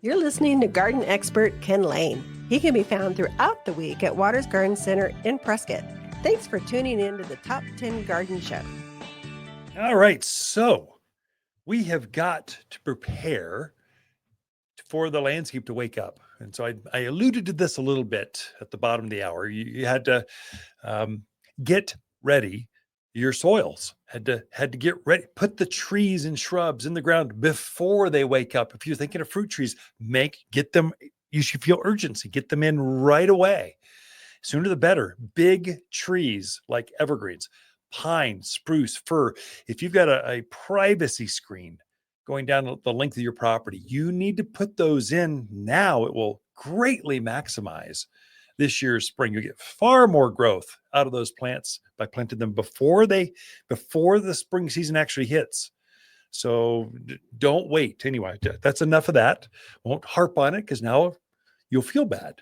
You're listening to garden expert Ken Lain. He can be found throughout the week at Waters Garden Center in Prescott. Thanks for tuning in to the Top 10 Garden Show. All right, so we have got to prepare for the landscape to wake up. And so I alluded to this a little bit at the bottom of the hour. You had to get ready. Your soils had to get ready. Put the trees and shrubs in the ground before they wake up. If you're thinking of fruit trees, get them. You should feel urgency. Get them in right away. Sooner the better. Big trees like evergreens, pine, spruce, fir. If you've got a privacy screen going down the length of your property, you need to put those in now. It will greatly maximize this year's spring. You get far more growth out of those plants by planting them before the spring season actually hits. So don't wait. Anyway, that's enough of that. Won't harp on it because now you'll feel bad.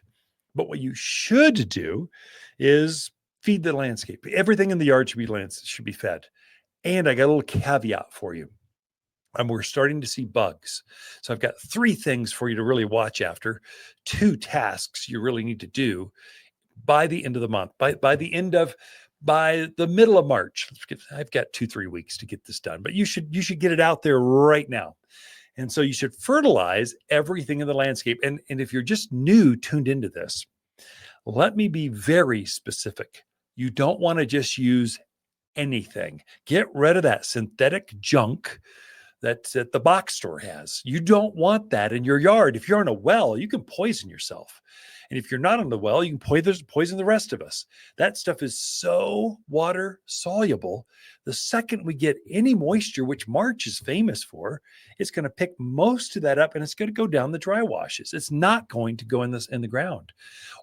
But what you should do is feed the landscape. Everything in the yard should be fed. And I got a little caveat for you. We're starting to see bugs. So I've got 3 things for you to really watch after, 2 tasks you really need to do by the end of the month, by the middle of March. I've got 2-3 weeks to get this done, but you should get it out there right now. And so you should fertilize everything in the landscape. And if you're just tuned into this, let me be very specific. You don't want to just use anything. Get rid of that synthetic junk that the box store has. You don't want that in your yard. If you're on a well, you can poison yourself. And if you're not on the well, you can poison the rest of us. That stuff is so water soluble. The second we get any moisture, which March is famous for, it's going to pick most of that up and it's going to go down the dry washes. It's not going to go in the ground.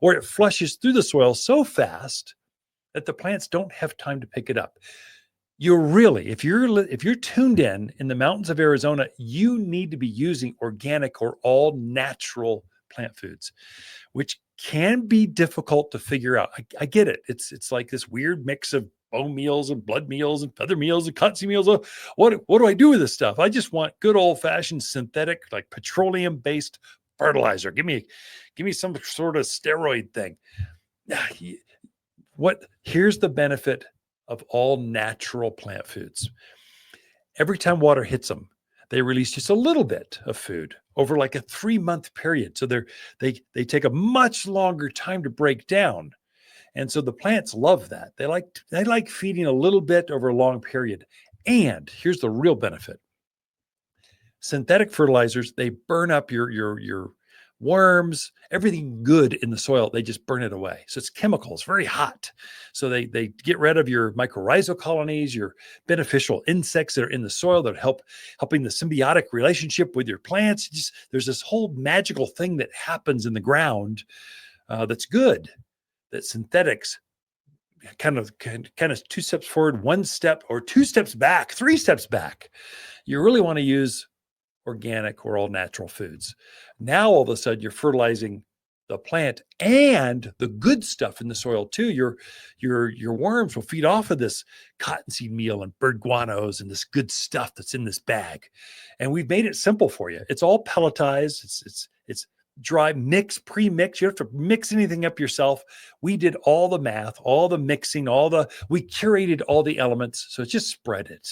Or it flushes through the soil so fast that the plants don't have time to pick it up. If you're tuned in the mountains of Arizona, you need to be using organic or all natural plant foods, which can be difficult to figure out. I get it. It's like this weird mix of bone meals and blood meals and feather meals and cottonseed meals. What do I do with this stuff? I just want good old fashioned synthetic, like petroleum based fertilizer. Give me some sort of steroid thing. Here's the benefit of all natural plant foods. Every time water hits them, they release just a little bit of food over like a 3-month period. So they take a much longer time to break down. And so the plants love that. They like feeding a little bit over a long period. And here's the real benefit. Synthetic fertilizers, they burn up your worms, everything good in the soil, they just burn it away. So it's chemicals, very hot. So they get rid of your mycorrhizal colonies, your beneficial insects that are in the soil that are helping the symbiotic relationship with your plants. There's this whole magical thing that happens in the ground that's good, that synthetics kind of 2 steps forward, 1 step, or 2 steps back, 3 steps back. You really want to use organic or all natural foods. Now, all of a sudden, you're fertilizing the plant and the good stuff in the soil too. Your worms will feed off of this cottonseed meal and bird guanos and this good stuff that's in this bag. And we've made it simple for you. It's all pelletized. It's dry, pre-mix. You don't have to mix anything up yourself. We did all the math, all the mixing, we curated all the elements. So just spread it.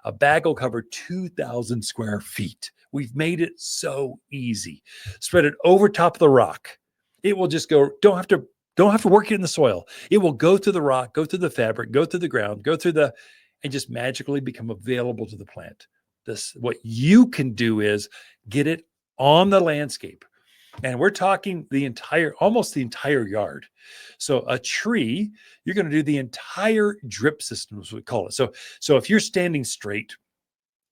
A bag will cover 2,000 square feet. We've made it so easy. Spread it over top of the rock. It will just go, don't have to work it in the soil. It will go through the rock, go through the fabric, go through the ground, and just magically become available to the plant. What you can do is get it on the landscape. And we're talking almost the entire yard. So a tree, you're going to do the entire drip system, as we call it. So if you're standing straight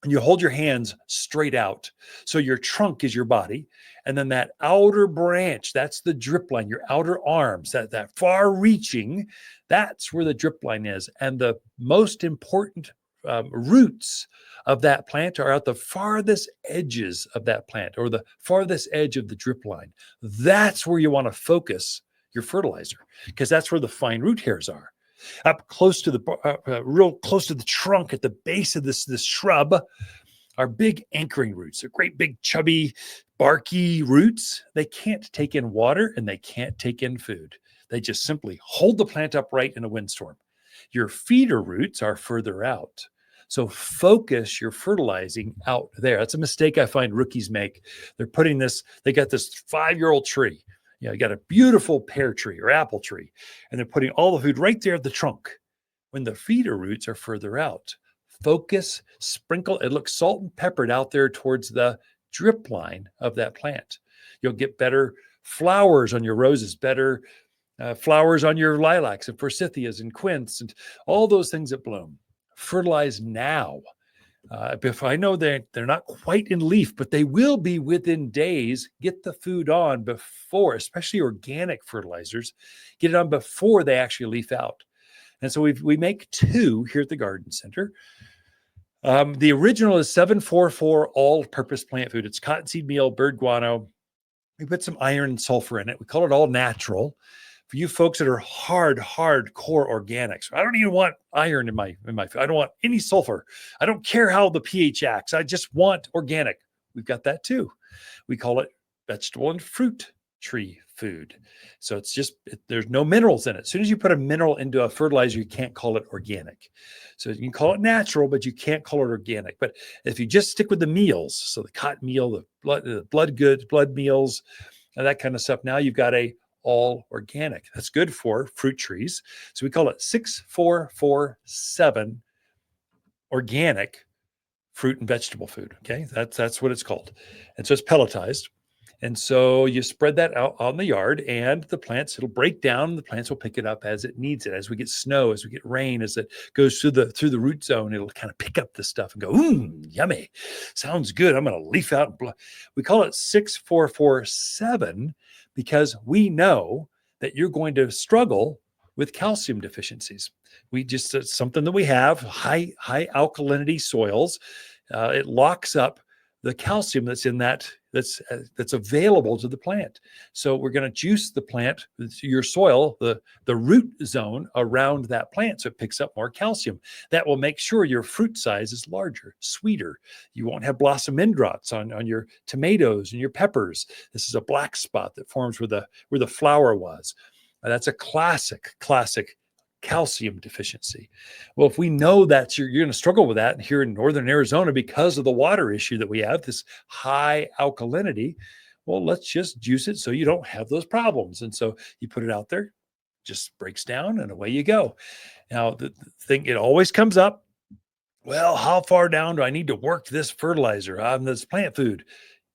and you hold your hands straight out, so your trunk is your body, and then that outer branch, that's the drip line, your outer arms, that far reaching, that's where the drip line is. And the most important roots of that plant are at the farthest edges of that plant, or the farthest edge of the drip line. That's where you want to focus your fertilizer, because that's where the fine root hairs are. Up close to real close to the trunk at the base of this shrub are big anchoring roots. They're great big chubby barky roots. They can't take in water and they can't take in food. They just simply hold the plant upright in a windstorm. Your feeder roots are further out. So focus your fertilizing out there. That's a mistake I find rookies make. They're putting this, they got this 5-year-old tree. You got a beautiful pear tree or apple tree, and they're putting all the food right there at the trunk when the feeder roots are further out. Focus, sprinkle, it looks salt and peppered out there towards the drip line of that plant. You'll get better flowers on your roses, better flowers on your lilacs and forsythias and quince and all those things that bloom. Fertilize now. If I know they're not quite in leaf, but they will be within days, get the food on before, especially organic fertilizers, get it on before they actually leaf out. And so we make 2 here at the garden center. The original is 744 all-purpose plant food. It's cottonseed meal, bird guano. We put some iron and sulfur in it. We call it all natural. For you folks that are hardcore organics, I don't even want iron in my food. I don't want any sulfur. I don't care how the pH acts. I just want organic. We've got that too. We call it vegetable and fruit tree food. So it's just, there's no minerals in it. As soon as you put a mineral into a fertilizer, you can't call it organic. So you can call it natural, but you can't call it organic. But if you just stick with the meals, so the cotton meal, the blood goods, blood meals, and that kind of stuff, now you've got a all organic. That's good for fruit trees. So we call it 6447 organic fruit and vegetable food. Okay. That's what it's called. And so it's pelletized. And so you spread that out on the yard and the plants, it'll break down. The plants will pick it up as it needs it. As we get snow, as we get rain, as it goes through the root zone, it'll kind of pick up this stuff and go, yummy. Sounds good. I'm going to leaf out. We call it 6447 because we know that you're going to struggle with calcium deficiencies. It's something that we have, high alkalinity soils. It locks up the calcium that's in that's available to the plant. So we're going to juice the plant, your soil, the root zone around that plant, so it picks up more calcium. That will make sure your fruit size is larger, sweeter. You won't have blossom end rots on your tomatoes and your peppers. This is a black spot that forms where the flower was. That's a classic calcium deficiency. Well, if we know that you're going to struggle with that here in northern Arizona because of the water issue that we have, this high alkalinity, well, let's just juice it so you don't have those problems. And so you put it out there, just breaks down, and away you go. Now, the thing, it always comes up, well, how far down do I need to work this fertilizer on this plant food?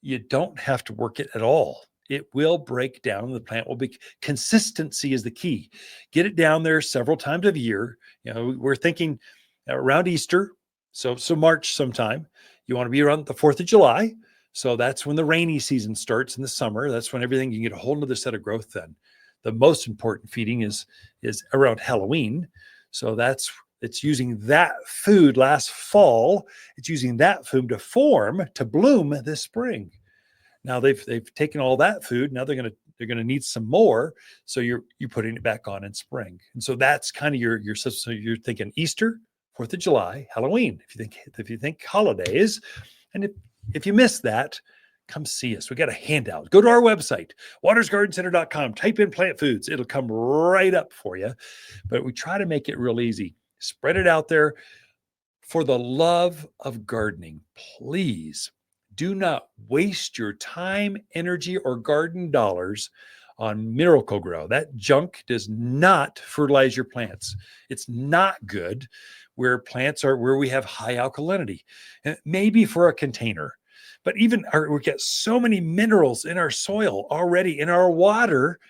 You don't have to work it at all. It will break down. The plant will be, consistency is the key. Get it down there several times a year. We're thinking around Easter. So March sometime. You want to be around the 4th of July. So that's when the rainy season starts in the summer. That's when everything, you get a whole nother set of growth then. The most important feeding is around Halloween. So it's using that food last fall. It's using that food to bloom this spring. Now they've taken all that food. Now they're gonna need some more. So you're putting it back on in spring. And so that's kind of your system. So you're thinking Easter, 4th of July, Halloween. If you think holidays, and if you miss that, come see us. We got a handout. Go to our website, watersgardencenter.com. Type in plant foods. It'll come right up for you. But we try to make it real easy. Spread it out there. For the love of gardening, please do not waste your time, energy, or garden dollars on Miracle-Gro. That junk does not fertilize your plants. It's not good where we have high alkalinity. Maybe for a container, but we get so many minerals in our soil already, in our water,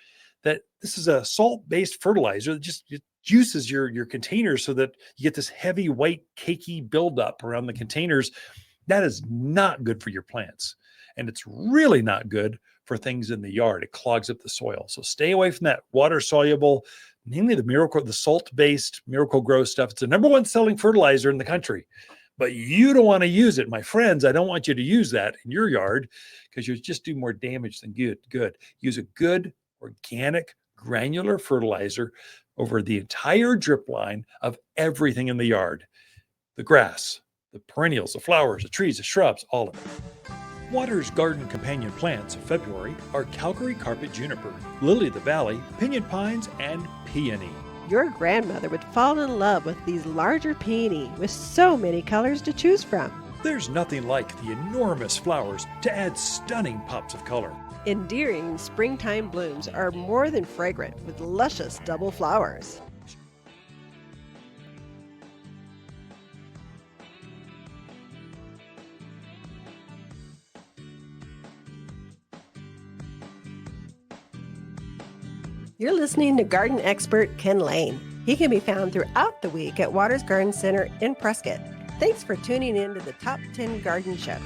that this is a salt-based fertilizer that just juices your containers so that you get this heavy, white, cakey buildup around the containers. That is not good for your plants. And it's really not good for things in the yard. It clogs up the soil. So stay away from that water-soluble, mainly the salt-based Miracle-Gro stuff. It's the number 1 selling fertilizer in the country. But you don't want to use it. My friends, I don't want you to use that in your yard because you'll just do more damage than good. Use a good, organic, granular fertilizer over the entire drip line of everything in the yard. The grass, The perennials, the flowers, the trees, the shrubs, all of it. Water's garden companion plants of February are Calgary carpet juniper, lily of the valley, pinyon pines, and peony. Your grandmother would fall in love with these larger peony with so many colors to choose from. There's nothing like the enormous flowers to add stunning pops of color. Endearing springtime blooms are more than fragrant with luscious double flowers. You're listening to garden expert Ken Lain. He can be found throughout the week at Waters Garden Center in Prescott. Thanks for tuning in to the Top 10 Garden Show.